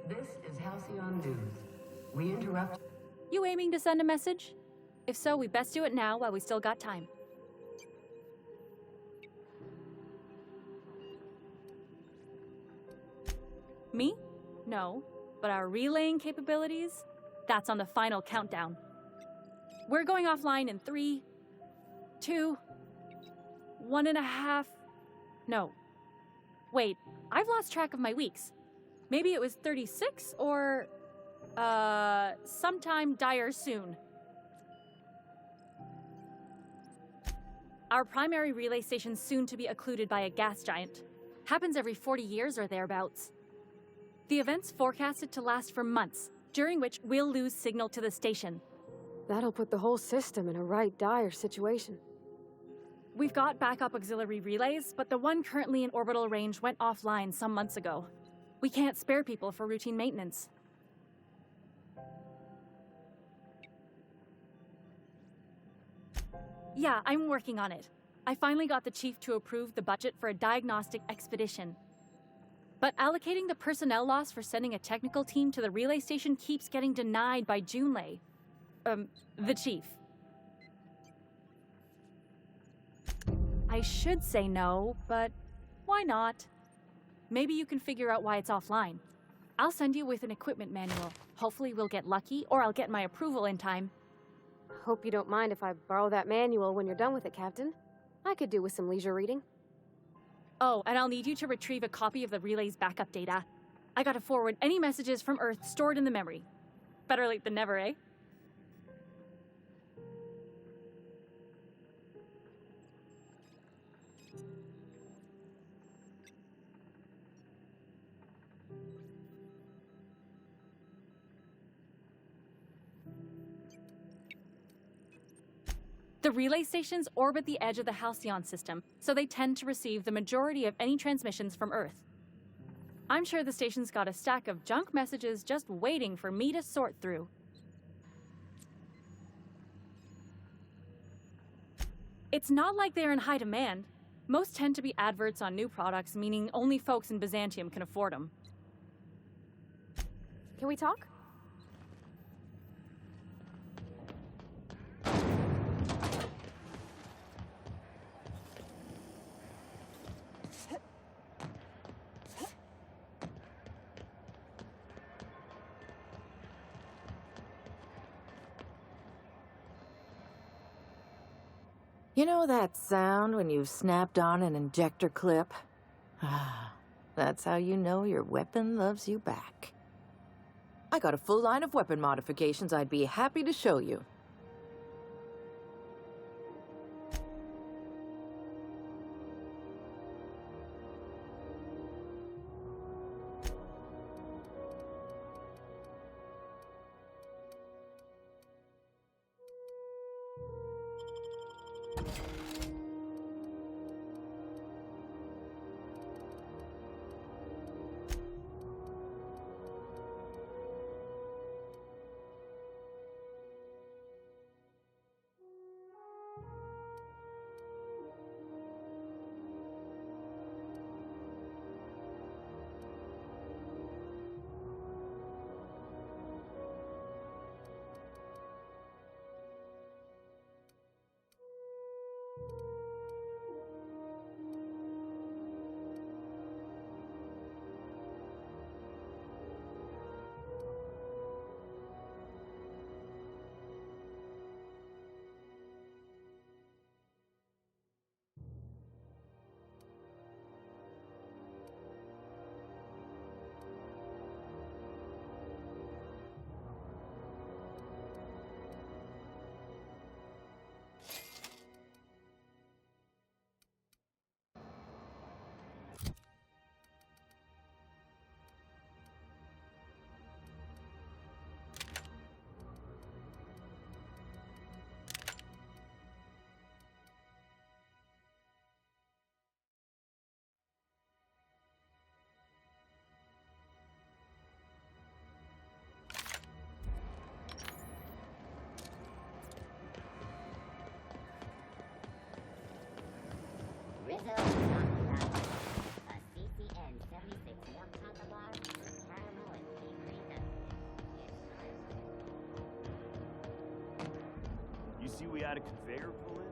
This is Halcyon News. We interrupt. You aiming to send a message? If so, we best do it now while we still got time. Me? No. But our relaying capabilities? That's on the final countdown. We're going offline in 3, 2, 1.5... No. Wait, I've lost track of my weeks. Maybe it was 36 or... sometime dire soon. Our primary relay station's soon to be occluded by a gas giant. Happens every 40 years or thereabouts. The event's forecasted to last for months, during which we'll lose signal to the station. That'll put the whole system in a right dire situation. We've got backup auxiliary relays, but the one currently in orbital range went offline some months ago. We can't spare people for routine maintenance. Yeah, I'm working on it. I finally got the chief to approve the budget for a diagnostic expedition. But allocating the personnel loss for sending a technical team to the relay station keeps getting denied by Junlei. The chief. I should say no, but why not? Maybe you can figure out why it's offline. I'll send you with an equipment manual. Hopefully we'll get lucky, or I'll get my approval in time. Hope you don't mind if I borrow that manual when you're done with it, Captain. I could do with some leisure reading. Oh, and I'll need you to retrieve a copy of the relay's backup data. I gotta forward any messages from Earth stored in the memory. Better late than never, eh? The relay stations orbit the edge of the Halcyon system, so they tend to receive the majority of any transmissions from Earth. I'm sure the station's got a stack of junk messages just waiting for me to sort through. It's not like they're in high demand. Most tend to be adverts on new products, meaning only folks in Byzantium can afford them. Can we talk? You know that sound when you've snapped on an injector clip? That's how you know your weapon loves you back. I got a full line of weapon modifications I'd be happy to show you. had a conveyor pull in?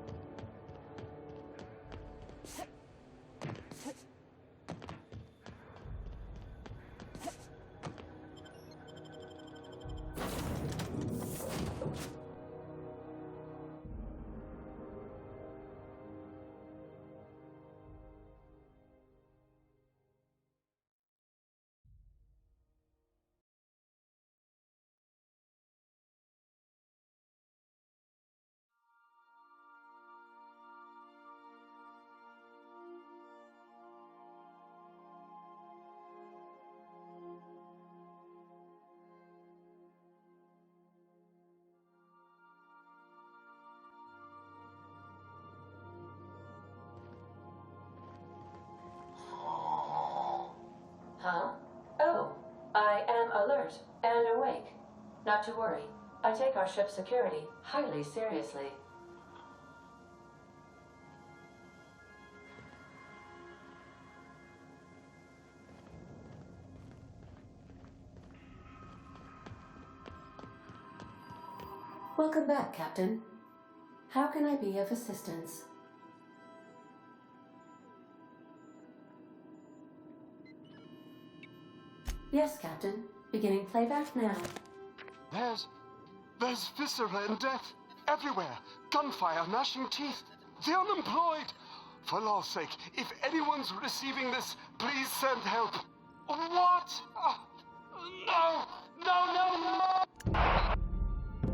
Huh? Oh, I am alert and awake. Not to worry. I take our ship's security highly seriously. Welcome back, Captain. How can I be of assistance? Yes, Captain. Beginning playback now. There's viscera and death everywhere. Gunfire, gnashing teeth. The unemployed. For law's sake, if anyone's receiving this, please send help. What? No!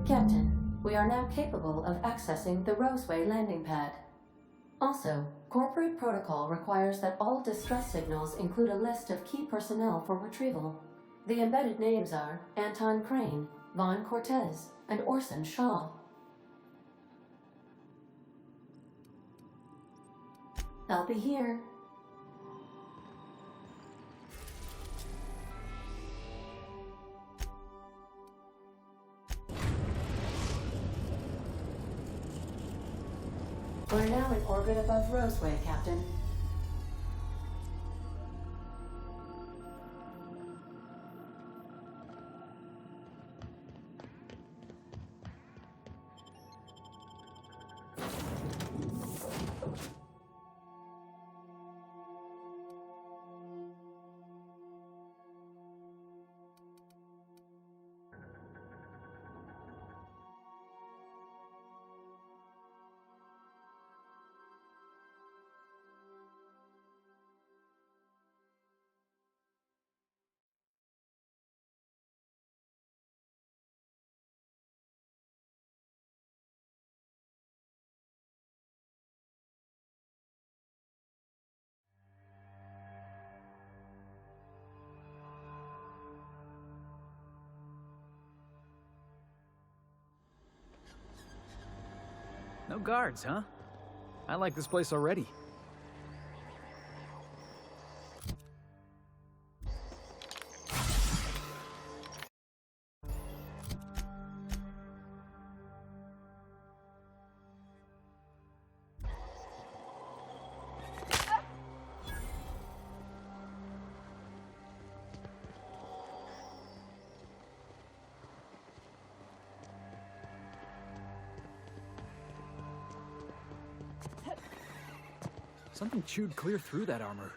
Captain, we are now capable of accessing the Roseway landing pad. Also, corporate protocol requires that all distress signals include a list of key personnel for retrieval. The embedded names are Anton Crane, Vaughn Cortez, and Orson Shaw. I'll be here. We're now in orbit above Roseway, Captain. No guards, huh? I like this place already. Something chewed clear through that armor.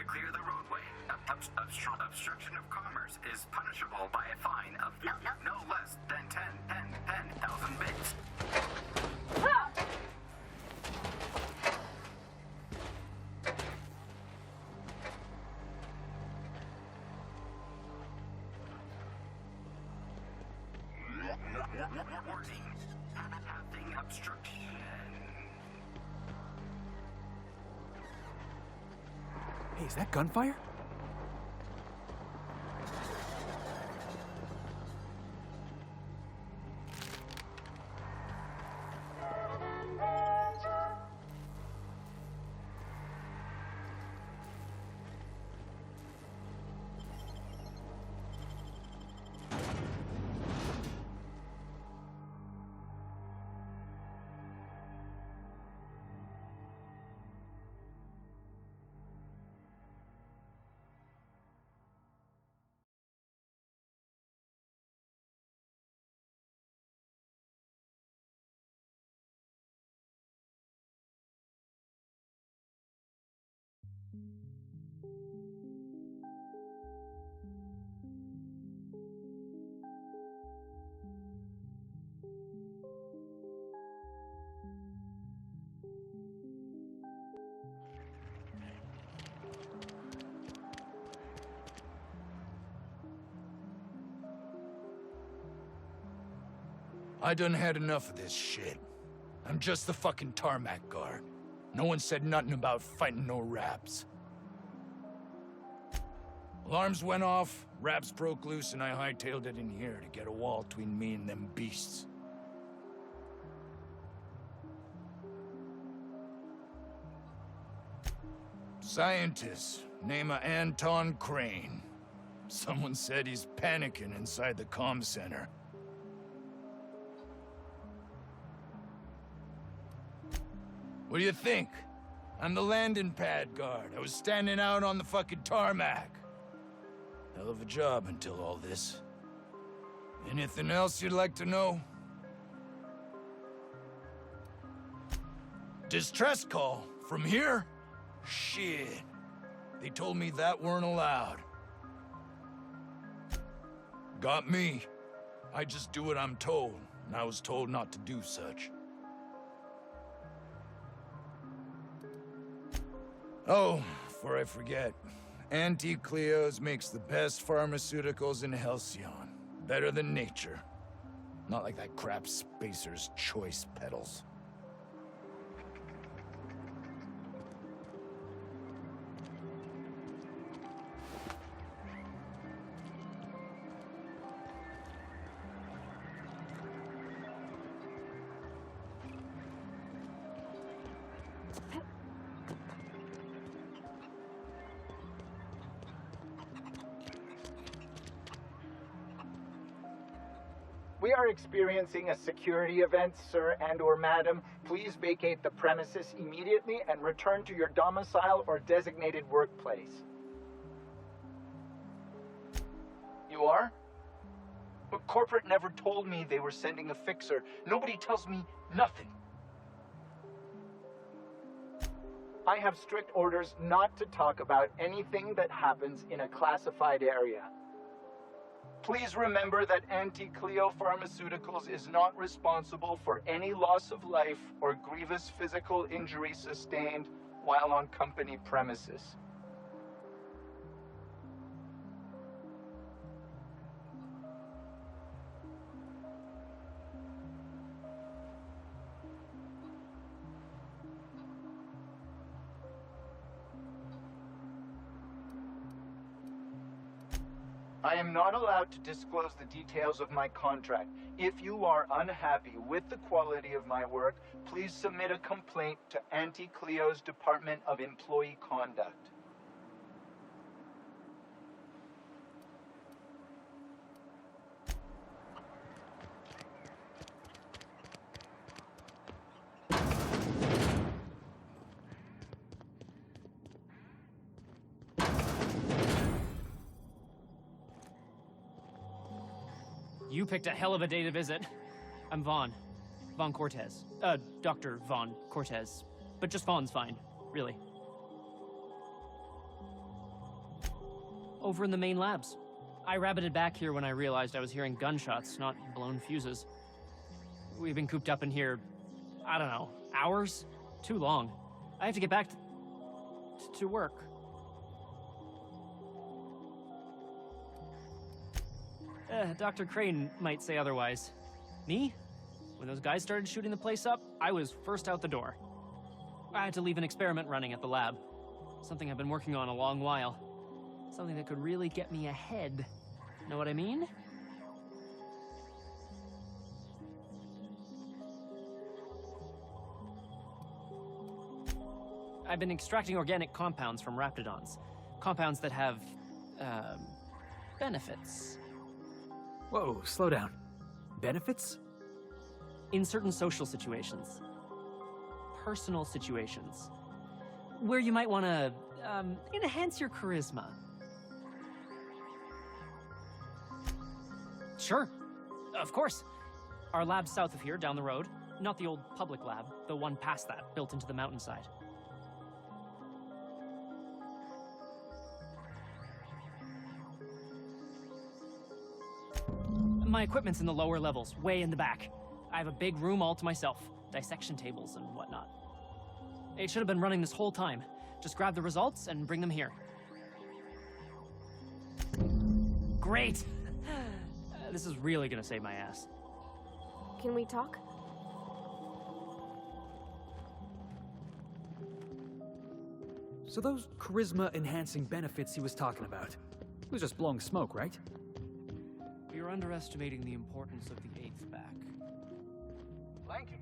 Clear the roadway. Obstruction of commerce is punishable by a fine of no less than 10,000 bits. Warning. Having obstruction. Hey, is that gunfire? I done had enough of this shit. I'm just the fucking tarmac guard. No one said nothing about fighting no raps. Alarms went off, raps broke loose, and I hightailed it in here to get a wall between me and them beasts. Scientist, name of Anton Crane. Someone said he's panicking inside the comm center. What do you think? I'm the landing pad guard. I was standing out on the fucking tarmac. Hell of a job until all this. Anything else you'd like to know? Distress call? From here? Shit. They told me that weren't allowed. Got me. I just do what I'm told, and I was told not to do such. Oh, before I forget, Auntie Cleo's makes the best pharmaceuticals in Halcyon. Better than nature. Not like that crap Spacer's Choice pedals. We are experiencing a security event, sir and/or madam. Please vacate the premises immediately and return to your domicile or designated workplace. You are? But corporate never told me they were sending a fixer. Nobody tells me nothing. I have strict orders not to talk about anything that happens in a classified area. Please remember that Auntie Cleo Pharmaceuticals is not responsible for any loss of life or grievous physical injury sustained while on company premises. I am not allowed to disclose the details of my contract. If you are unhappy with the quality of my work, please submit a complaint to Auntie Cleo's Department of Employee Conduct. You picked a hell of a day to visit. I'm Vaughn. Vaughn Cortez. Dr. Vaughn Cortez. But just Vaughn's fine, really. Over in the main labs. I rabbited back here when I realized I was hearing gunshots, not blown fuses. We've been cooped up in here, I don't know, hours? Too long. I have to get back to work. Dr. Crane might say otherwise. Me? When those guys started shooting the place up, I was first out the door. I had to leave an experiment running at the lab. Something I've been working on a long while. Something that could really get me ahead. Know what I mean? I've been extracting organic compounds from raptidons. Compounds that have, benefits. Whoa, slow down. Benefits? In certain social situations. Personal situations. Where you might want to, enhance your charisma. Sure. Of course. Our lab's south of here, down the road. Not the old public lab, the one past that, built into the mountainside. My equipment's in the lower levels, way in the back. I have a big room all to myself, dissection tables and whatnot. It should have been running this whole time. Just grab the results and bring them here. Great! This is really gonna save my ass. Can we talk? So those charisma-enhancing benefits he was talking about, it was just blowing smoke, right? You're underestimating the importance of the 8th back. Flanking.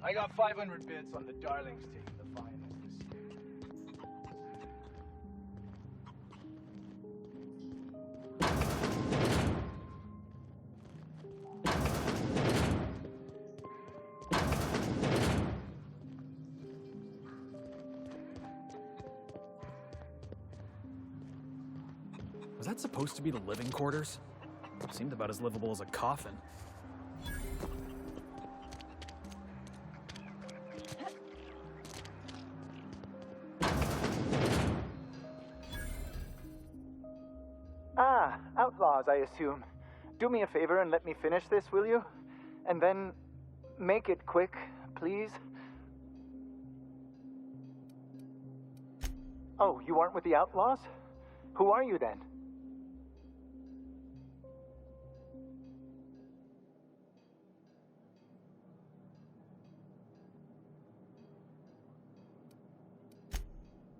I got 500 bits on the Darlings taking the finals this year. Was that supposed to be the living quarters? Seemed about as livable as a coffin. Ah, outlaws, I assume. Do me a favor and let me finish this, will you? And then make it quick, please. Oh, you aren't with the outlaws? Who are you then?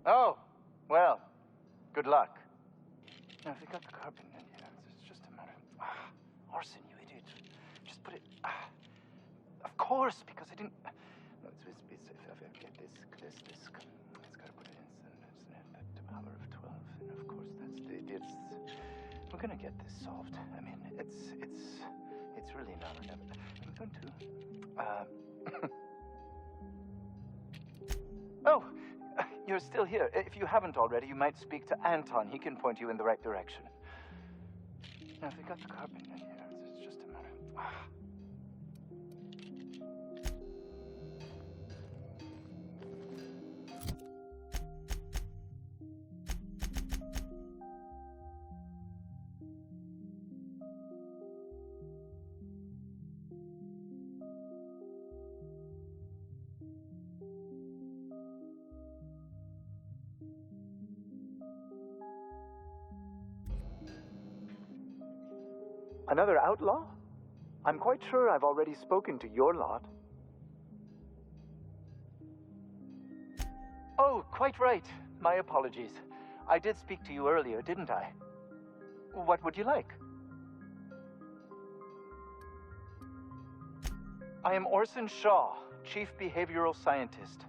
Oh, well, good luck. Now, if they got the carbon in here, it's just a matter of... Orson, you idiot. Just put it... of course, because I didn't... No, it's if I get this, it's got to put it in the power of 12, and of course that's the idiots. We're gonna get this solved. I mean, it's really not... I'm going to... Oh! You're still here. If you haven't already, you might speak to Anton. He can point you in the right direction. Now, if they got the carbon in here, it's just a matter of... Another outlaw? I'm quite sure I've already spoken to your lot. Oh, quite right. My apologies. I did speak to you earlier, didn't I? What would you like? I am Orson Shaw, Chief Behavioral Scientist.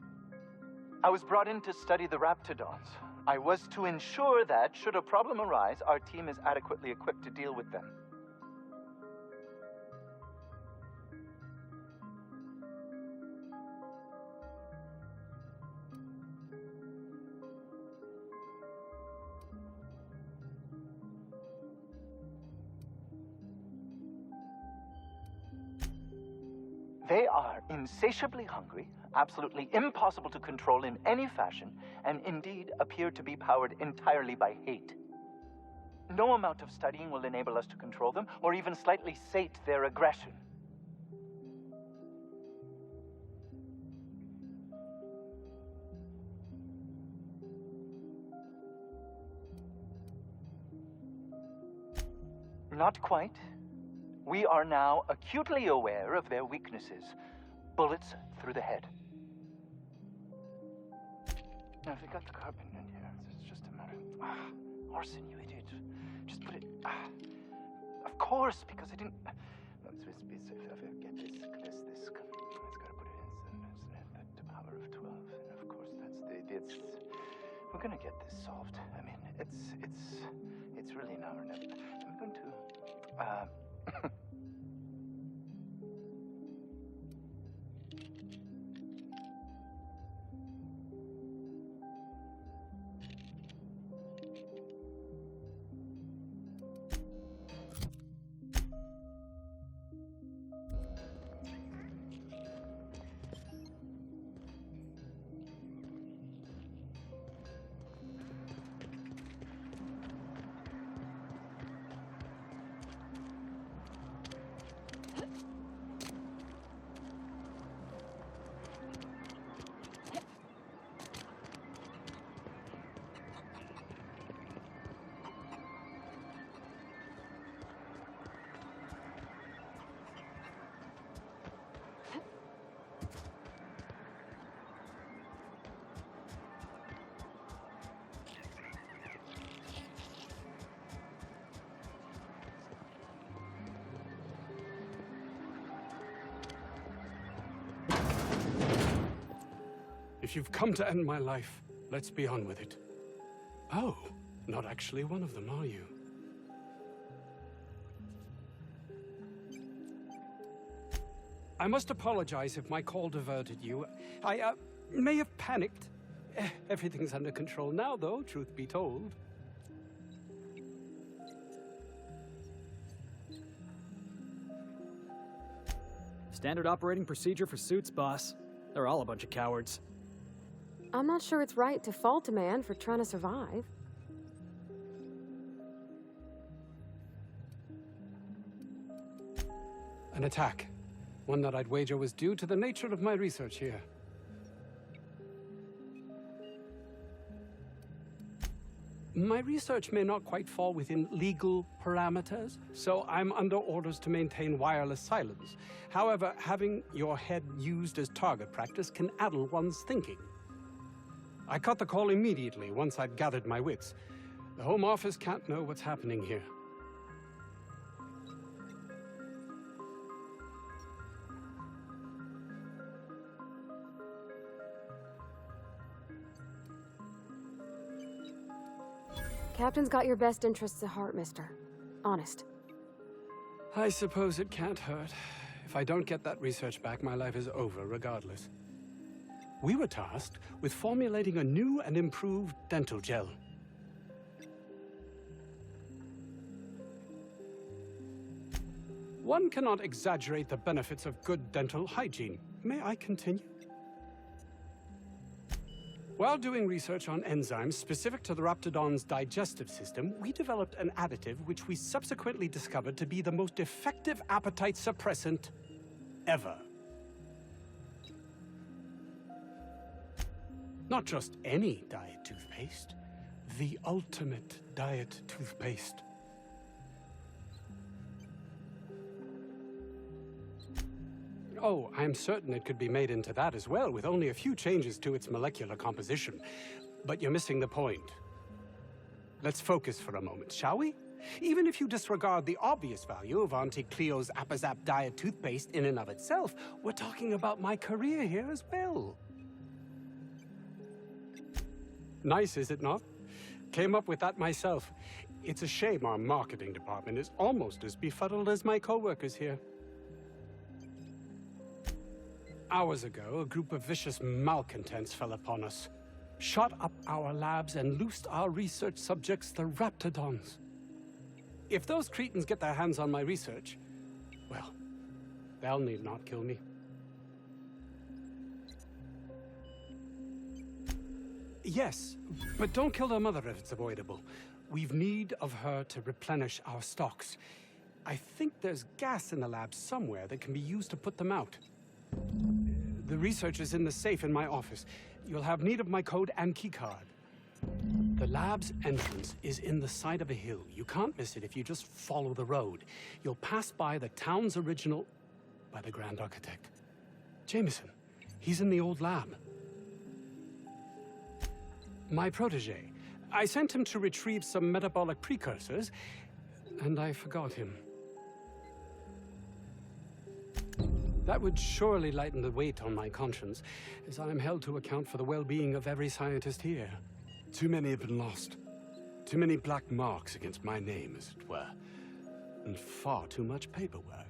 I was brought in to study the Raptidons. I was to ensure that, should a problem arise, our team is adequately equipped to deal with them. They are insatiably hungry, absolutely impossible to control in any fashion, and indeed appear to be powered entirely by hate. No amount of studying will enable us to control them, or even slightly sate their aggression. Not quite. We are now acutely aware of their weaknesses. Bullets through the head. Now, if they got the carbon in here, it's just a matter of... Orson, you idiot. Just put it... Of course, because I didn't... No, if I get this... It's got to put it in the power of 12, and of course that's the idiots. We're gonna get this solved. I mean, it's really now or never. I'm going to... If you've come to end my life, let's be on with it. Oh, not actually one of them, are you? I must apologize if my call diverted you. I may have panicked. Everything's under control now, though, truth be told. Standard operating procedure for suits, boss. They're all a bunch of cowards. I'm not sure it's right to fault a man for trying to survive. An attack. One that I'd wager was due to the nature of my research here. My research may not quite fall within legal parameters, so I'm under orders to maintain wireless silence. However, having your head used as target practice can addle one's thinking. I cut the call immediately once I'd gathered my wits. The Home Office can't know what's happening here. Captain's got your best interests at heart, mister. Honest. I suppose it can't hurt. If I don't get that research back, my life is over regardless. We were tasked with formulating a new and improved dental gel. One cannot exaggerate the benefits of good dental hygiene. May I continue? While doing research on enzymes specific to the Raptidon's digestive system, we developed an additive which we subsequently discovered to be the most effective appetite suppressant ever. Not just any diet toothpaste, the ultimate diet toothpaste. Oh, I'm certain it could be made into that as well, with only a few changes to its molecular composition. But you're missing the point. Let's focus for a moment, shall we? Even if you disregard the obvious value of Auntie Cleo's Appazap diet toothpaste in and of itself, we're talking about my career here as well. Nice, is it not? Came up with that myself. It's a shame our marketing department is almost as befuddled as my co-workers here. Hours ago, a group of vicious malcontents fell upon us, shot up our labs and loosed our research subjects, the Raptidons. If those cretins get their hands on my research, well, they'll need not kill me. Yes, but don't kill their mother if it's avoidable. We've need of her to replenish our stocks. I think there's gas in the lab somewhere that can be used to put them out. The research is in the safe in my office. You'll have need of my code and keycard. The lab's entrance is in the side of a hill. You can't miss it if you just follow the road. You'll pass by the town's original... by the Grand Architect. Jameson. He's in the old lab. My protege. I sent him to retrieve some metabolic precursors, and I forgot him. That would surely lighten the weight on my conscience, as I am held to account for the well-being of every scientist here. Too many have been lost. Too many black marks against my name, as it were. And far too much paperwork.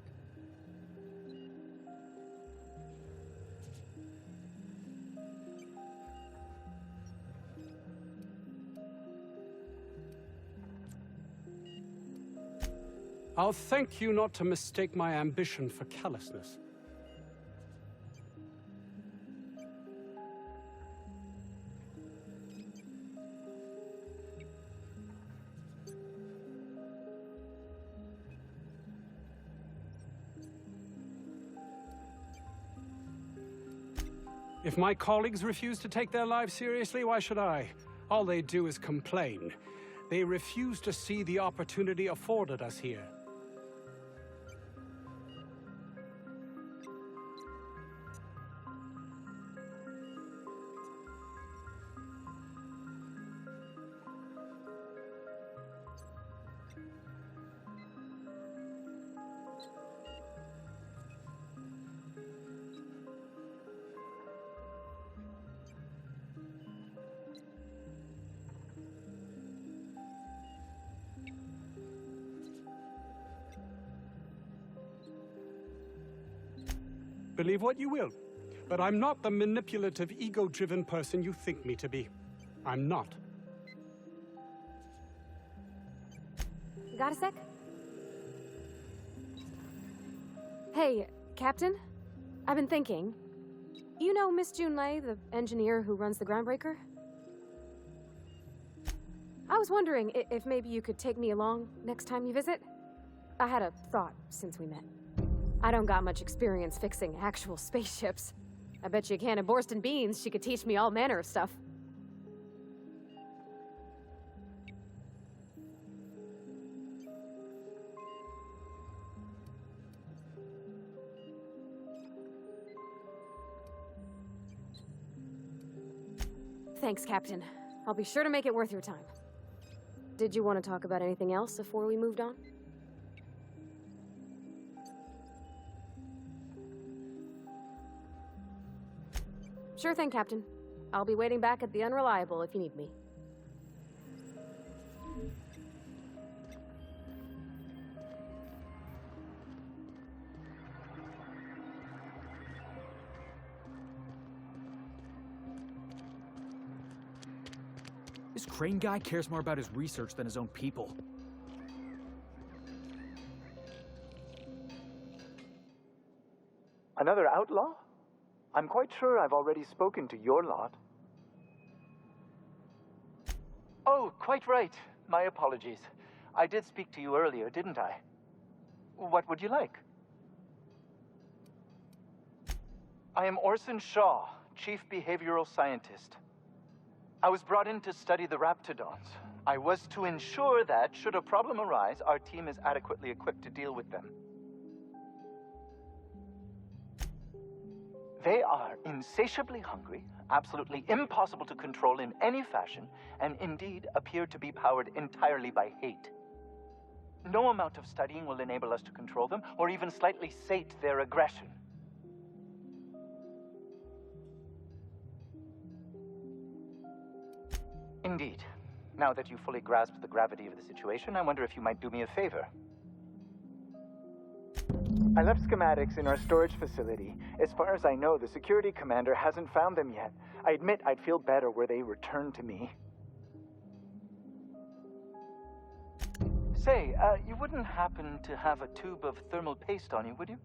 I'll thank you not to mistake my ambition for callousness. If my colleagues refuse to take their lives seriously, why should I? All they do is complain. They refuse to see the opportunity afforded us here. Believe what you will, but I'm not the manipulative, ego-driven person you think me to be. I'm not. Got a sec? Hey, Captain? I've been thinking. You know Miss Junlei, the engineer who runs the Groundbreaker? I was wondering if maybe you could take me along next time you visit. I had a thought since we met. I don't got much experience fixing actual spaceships. I bet you a can of Borston beans she could teach me all manner of stuff. Thanks, Captain. I'll be sure to make it worth your time. Did you want to talk about anything else before we moved on? Sure thing, Captain. I'll be waiting back at the Unreliable if you need me. This Crane guy cares more about his research than his own people. Another outlaw? I'm quite sure I've already spoken to your lot. Oh, quite right. My apologies. I did speak to you earlier, didn't I? What would you like? I am Orson Shaw, Chief Behavioral Scientist. I was brought in to study the Raptidons. I was to ensure that, should a problem arise, our team is adequately equipped to deal with them. They are insatiably hungry, absolutely impossible to control in any fashion, and indeed appear to be powered entirely by hate. No amount of studying will enable us to control them, or even slightly sate their aggression. Indeed. Now that you fully grasp the gravity of the situation, I wonder if you might do me a favor. I left schematics in our storage facility. As far as I know, the security commander hasn't found them yet. I admit I'd feel better were they returned to me. Say, you wouldn't happen to have a tube of thermal paste on you, would you?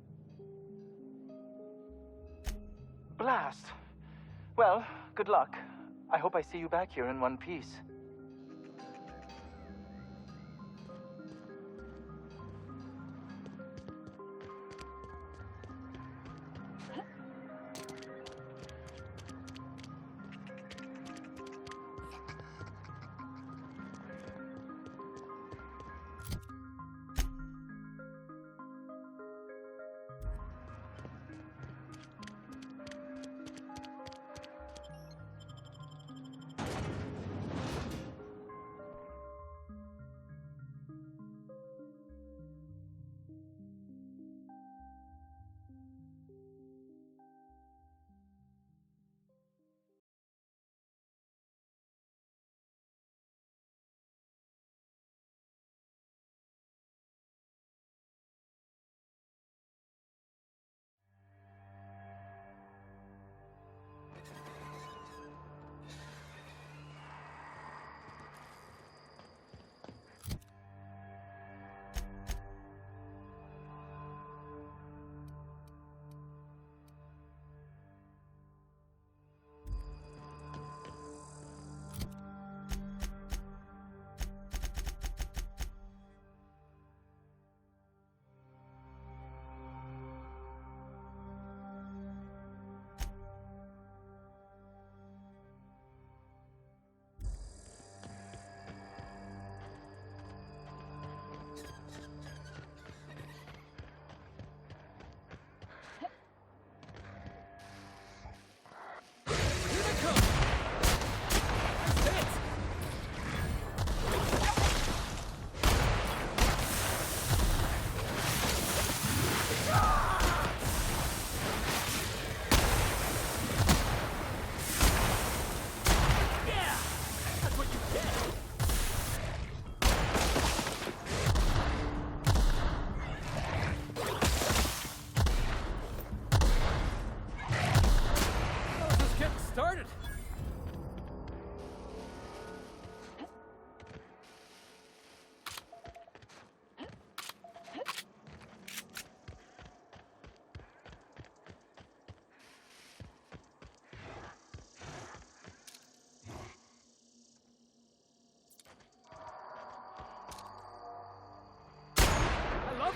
Blast. Well, good luck. I hope I see you back here in one piece.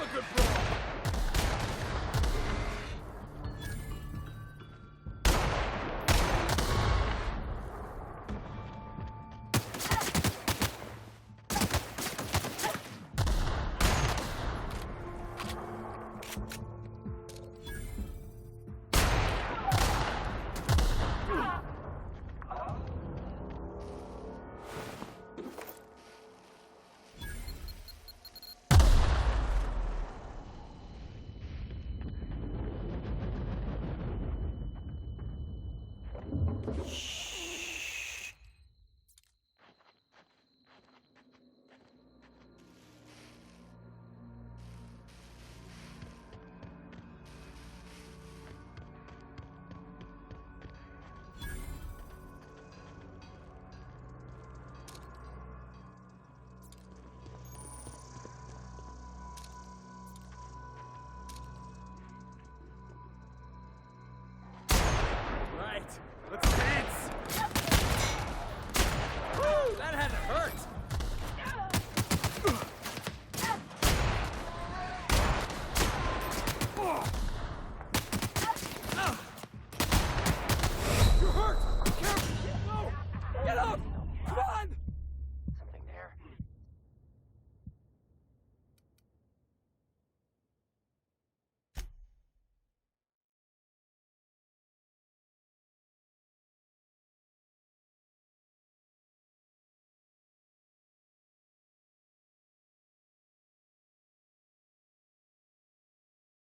love a good brawl. Shh.